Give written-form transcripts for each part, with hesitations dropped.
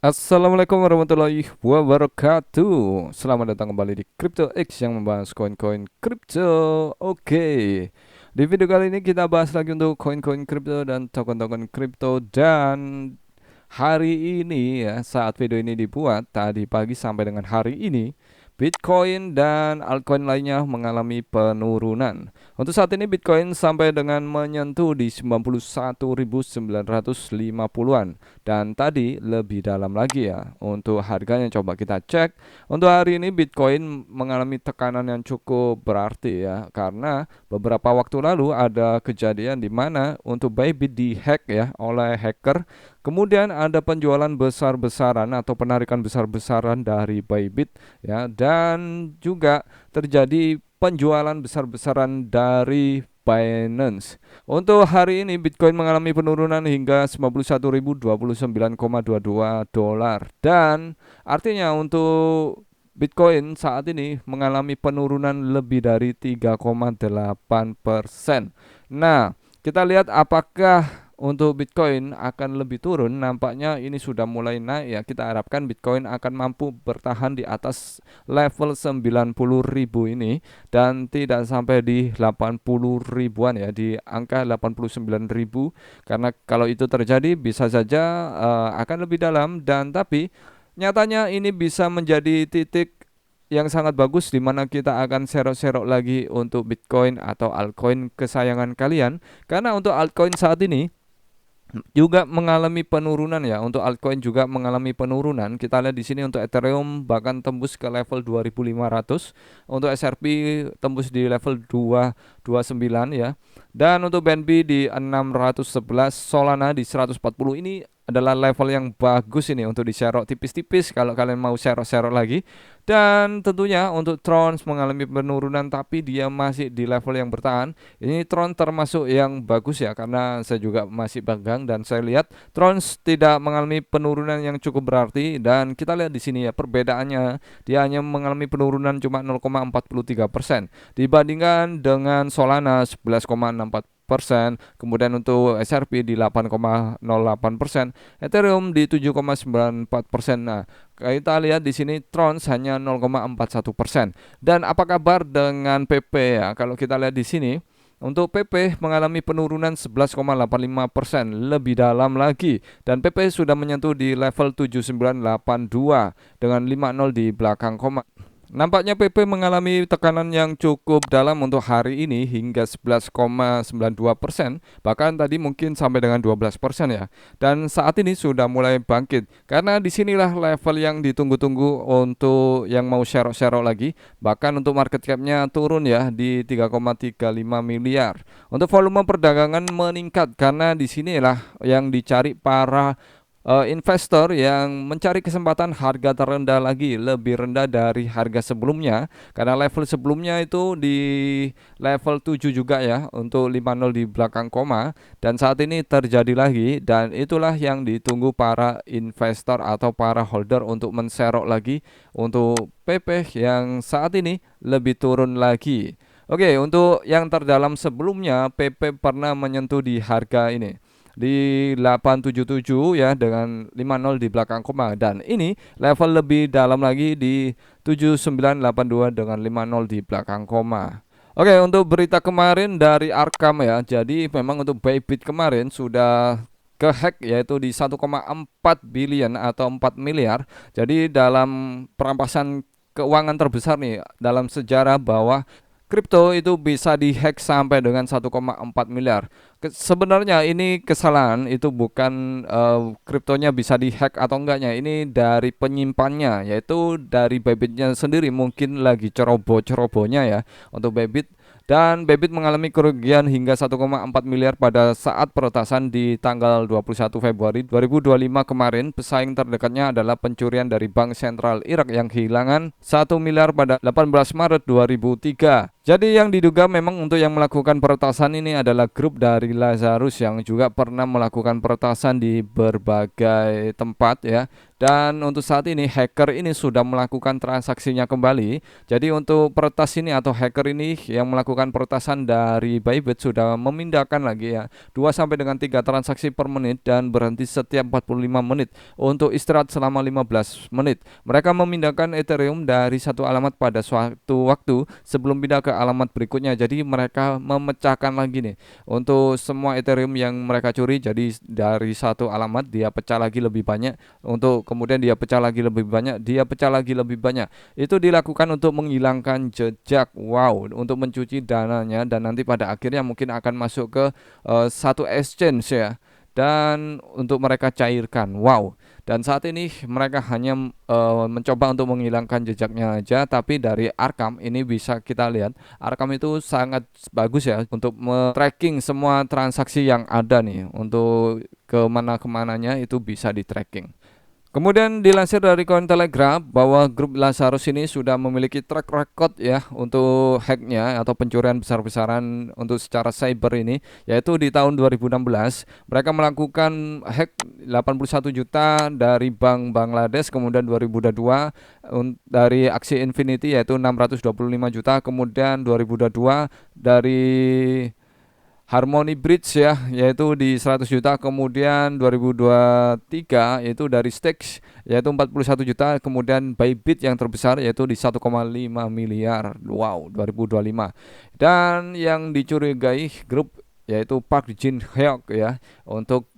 Assalamualaikum warahmatullahi wabarakatuh. Selamat datang kembali di Crypto X yang membahas koin-koin kripto. Oke. Di video kali ini kita bahas lagi untuk koin-koin kripto dan token-token kripto, dan hari ini ya, saat video ini dibuat tadi pagi sampai dengan hari ini, Bitcoin dan altcoin lainnya mengalami penurunan. Untuk saat ini Bitcoin sampai dengan menyentuh di 91.950-an, dan tadi lebih dalam lagi ya untuk harganya. Coba kita cek. Untuk hari ini Bitcoin mengalami tekanan yang cukup berarti ya, karena beberapa waktu lalu ada kejadian di mana untuk Bybit dihack ya oleh hacker. Kemudian ada penjualan besar-besaran atau penarikan besar-besaran dari Bybit ya, dan juga terjadi penjualan besar-besaran dari Binance. Untuk hari ini Bitcoin mengalami penurunan hingga 91.029,22 dolar, dan artinya untuk Bitcoin saat ini mengalami penurunan lebih dari 3,8%. Nah, kita lihat apakah untuk Bitcoin akan lebih turun. Nampaknya ini sudah mulai naik ya. Kita harapkan Bitcoin akan mampu bertahan di atas level 90.000 ini dan tidak sampai di 80 ribuan ya, di angka 89.000, karena kalau itu terjadi bisa saja akan lebih dalam. Dan tapi nyatanya ini bisa menjadi titik yang sangat bagus di mana kita akan serok-serok lagi untuk Bitcoin atau altcoin kesayangan kalian, karena untuk altcoin saat ini juga mengalami penurunan ya. Untuk altcoin juga mengalami penurunan. Kita lihat di sini untuk Ethereum bahkan tembus ke level 2.500, untuk XRP tembus di level 229 ya. Dan untuk BNB di 611, Solana di 140. Ini adalah level yang bagus ini untuk diserok tipis-tipis kalau kalian mau serok-serok lagi. Dan tentunya untuk Tron mengalami penurunan tapi dia masih di level yang bertahan. Ini Tron termasuk yang bagus ya, karena saya juga masih pegang dan saya lihat Tron tidak mengalami penurunan yang cukup berarti. Dan kita lihat di sini ya perbedaannya, dia hanya mengalami penurunan cuma 0,43% dibandingkan dengan Solana 11,64%, kemudian untuk XRP di 8,08%, Ethereum di 7,94%. Nah, kita lihat di sini Tron hanya 0,41%. Dan apa kabar dengan PP ya? Kalau kita lihat di sini untuk PP mengalami penurunan 11,85%, lebih dalam lagi, dan PP sudah menyentuh di level 7982 dengan 50 di belakang koma. Nampaknya PP mengalami tekanan yang cukup dalam untuk hari ini hingga 11,92%, bahkan tadi mungkin sampai dengan 12% ya. Dan saat ini sudah mulai bangkit, karena disinilah level yang ditunggu-tunggu untuk yang mau serok-serok lagi. Bahkan untuk market cap-nya turun ya di 3,35 miliar. Untuk volume perdagangan meningkat karena disinilah yang dicari para investor yang mencari kesempatan harga terendah lagi, lebih rendah dari harga sebelumnya, karena level sebelumnya itu di level 7 juga ya untuk 50 di belakang koma, dan saat ini terjadi lagi, dan itulah yang ditunggu para investor atau para holder untuk menserok lagi untuk PP yang saat ini lebih turun lagi. Oke, untuk yang terdalam sebelumnya PP pernah menyentuh di harga ini di 877 ya dengan 50 di belakang koma, dan ini level lebih dalam lagi di 7982 dengan 50 di belakang koma. Oke, untuk berita kemarin dari Arkham ya. Jadi memang untuk Bybit kemarin sudah kehack yaitu di 1,4 billion atau 4 miliar. Jadi dalam perampasan keuangan terbesar nih dalam sejarah, bahwa kripto itu bisa dihack sampai dengan 1,4 miliar. Sebenarnya ini kesalahan itu bukan kriptonya bisa dihack atau enggaknya, ini dari penyimpannya, yaitu dari Bybitnya sendiri, mungkin lagi ceroboh-cerobohnya ya untuk Bybit. Dan Bybit mengalami kerugian hingga 1,4 miliar pada saat peretasan di tanggal 21 Februari 2025 kemarin. Pesaing terdekatnya adalah pencurian dari Bank Sentral Irak yang kehilangan 1 miliar pada 18 Maret 2003. Jadi yang diduga memang untuk yang melakukan peretasan ini adalah grup dari Lazarus yang juga pernah melakukan peretasan di berbagai tempat ya. Dan untuk saat ini hacker ini sudah melakukan transaksinya kembali. Jadi untuk peretas ini atau hacker ini yang melakukan peretasan dari Bybit sudah memindahkan lagi ya 2 sampai dengan 3 transaksi per menit dan berhenti setiap 45 menit untuk istirahat selama 15 menit. Mereka memindahkan Ethereum dari satu alamat pada suatu waktu sebelum pindah ke alamat berikutnya. Jadi mereka memecahkan lagi nih untuk semua Ethereum yang mereka curi. Jadi dari satu alamat dia pecah lagi lebih banyak, untuk kemudian dia pecah lagi lebih banyak, dia pecah lagi lebih banyak. Itu dilakukan untuk menghilangkan jejak, wow, untuk mencuci dananya, dan nanti pada akhirnya mungkin akan masuk ke satu exchange ya, dan untuk mereka cairkan, wow. Dan saat ini mereka hanya mencoba untuk menghilangkan jejaknya aja, tapi dari Arkham ini bisa kita lihat, Arkham itu sangat bagus ya untuk tracking semua transaksi yang ada nih, untuk kemana-kemananya itu bisa di tracking. Kemudian dilansir dari Cointelegraph bahwa grup Lazarus ini sudah memiliki track record ya untuk hacknya atau pencurian besar-besaran untuk secara cyber ini, yaitu di tahun 2016 mereka melakukan hack 81 juta dari Bank Bangladesh, kemudian 2022 dari aksi Infinity yaitu 625 juta, kemudian 2022 dari Harmony Bridge ya, yaitu di 100 juta, kemudian 2023 yaitu dari Stacks yaitu 41 juta, kemudian Bybit yang terbesar yaitu di 1,5 miliar. Wow, 2025. Dan yang dicurigai grup yaitu Park Jin Hyuk ya, untuk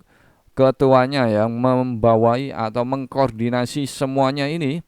ketuanya yang membawai atau mengkoordinasi semuanya ini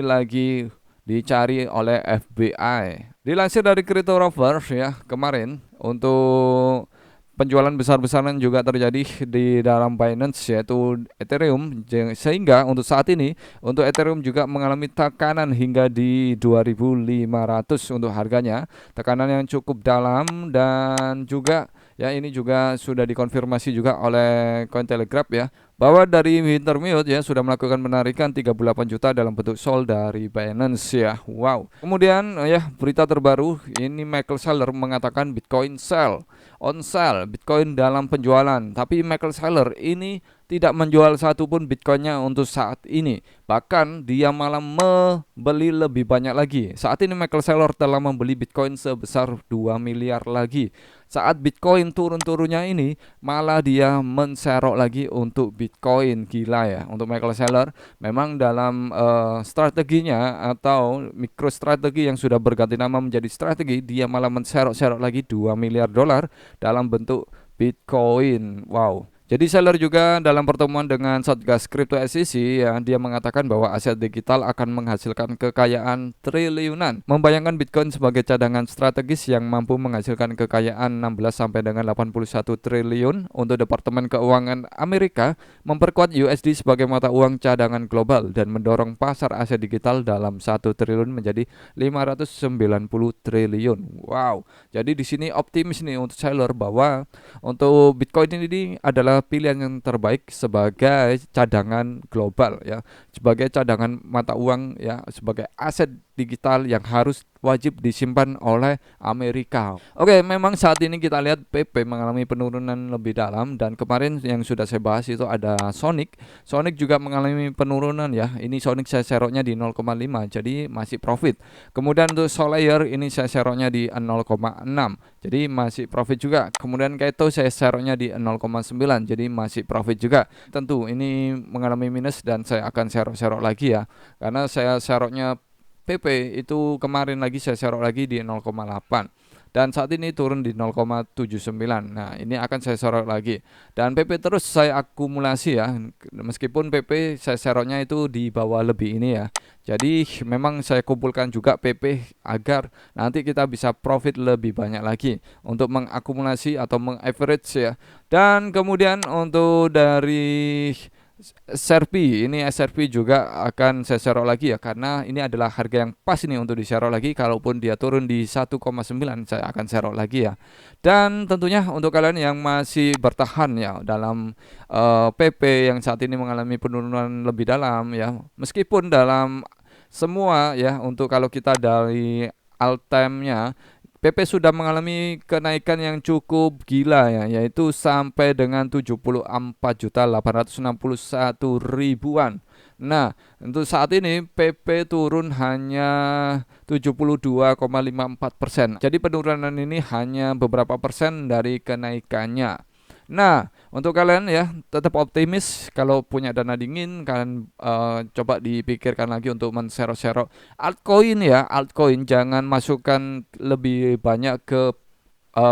lagi dicari oleh FBI. Dilansir dari Crypto Rovers ya, kemarin untuk penjualan besar-besaran juga terjadi di dalam Binance yaitu Ethereum, sehingga untuk saat ini untuk Ethereum juga mengalami tekanan hingga di 2500 untuk harganya, tekanan yang cukup dalam. Dan juga ya, ini juga sudah dikonfirmasi juga oleh Cointelegraph ya, bahwa dari Wintermute ya sudah melakukan penarikan 38 juta dalam bentuk SOL dari Binance ya. Wow. Kemudian ya, berita terbaru ini Michael Saylor mengatakan Bitcoin on sale, Bitcoin dalam penjualan. Tapi Michael Saylor ini tidak menjual satupun Bitcoinnya untuk saat ini. Bahkan dia malah membeli lebih banyak lagi. Saat ini Michael Saylor telah membeli Bitcoin sebesar 2 miliar lagi. Saat Bitcoin turun-turunnya ini, malah dia menserok lagi untuk Bitcoin. Gila ya untuk Michael Saylor. Memang dalam strateginya atau MicroStrategy yang sudah berganti nama menjadi strategi, dia malah menserok-serok lagi 2 miliar dolar dalam bentuk Bitcoin. Wow. Jadi Saylor juga dalam pertemuan dengan Satgas Crypto SEC ya, dia mengatakan bahwa aset digital akan menghasilkan kekayaan triliunan. Membayangkan Bitcoin sebagai cadangan strategis yang mampu menghasilkan kekayaan 16 sampai dengan 81 triliun untuk Departemen Keuangan Amerika, memperkuat USD sebagai mata uang cadangan global dan mendorong pasar aset digital dalam 1 triliun menjadi 590 triliun. Wow. Jadi di sini optimis nih untuk Saylor bahwa untuk Bitcoin ini adalah pilihan yang terbaik sebagai cadangan global ya, sebagai cadangan mata uang ya, sebagai aset digital yang harus wajib disimpan oleh Amerika. Oke, memang saat ini kita lihat PP mengalami penurunan lebih dalam, dan kemarin yang sudah saya bahas itu ada Sonic juga mengalami penurunan ya. Ini Sonic saya seroknya di 0,5 jadi masih profit. Kemudian untuk Solaire ini saya seroknya di 0,6 jadi masih profit juga. Kemudian Kaito saya seroknya di 0,9 jadi masih profit juga. Tentu ini mengalami minus dan saya akan serok-serok lagi ya, karena saya seroknya PP itu kemarin lagi saya serok lagi di 0,8 dan saat ini turun di 0,79. Nah, ini akan saya serok lagi. Dan PP terus saya akumulasi ya. Meskipun PP saya seroknya itu di bawah lebih ini ya. Jadi memang saya kumpulkan juga PP agar nanti kita bisa profit lebih banyak lagi untuk mengakumulasi atau mengaverage ya. Dan kemudian untuk dari SRP, ini SRP juga akan saya serok lagi ya, karena ini adalah harga yang pas ini untuk diserok lagi. Kalaupun dia turun di 1,9 saya akan serok lagi ya. Dan tentunya untuk kalian yang masih bertahan ya dalam PP yang saat ini mengalami penurunan lebih dalam ya, meskipun dalam semua ya, untuk kalau kita dari all time-nya PP sudah mengalami kenaikan yang cukup gila ya, yaitu sampai dengan 74.861.000-an. Nah, untuk saat ini PP turun hanya 72,54%. Jadi penurunan ini hanya beberapa persen dari kenaikannya. Nah, untuk kalian ya tetap optimis kalau punya dana dingin, kalian coba dipikirkan lagi untuk mensero-sero altcoin ya, altcoin jangan masukkan lebih banyak ke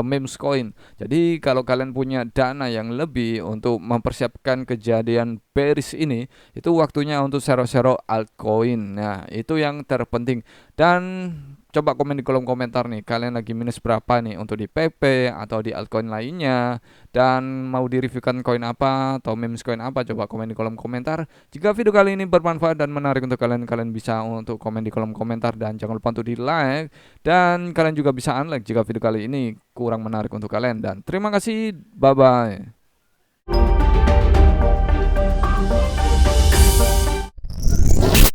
memes coin. Jadi kalau kalian punya dana yang lebih untuk mempersiapkan kejadian bearish ini, itu waktunya untuk share-share altcoin. Nah, itu yang terpenting. Dan coba komen di kolom komentar nih, kalian lagi minus berapa nih untuk di PP atau di altcoin lainnya, dan mau di-reviewkan koin apa atau memes coin apa, coba komen di kolom komentar. Jika video kali ini bermanfaat dan menarik untuk kalian, kalian bisa untuk komen di kolom komentar dan jangan lupa untuk di like, dan kalian juga bisa unlike jika video kali ini kurang menarik untuk kalian. Dan terima kasih, bye bye.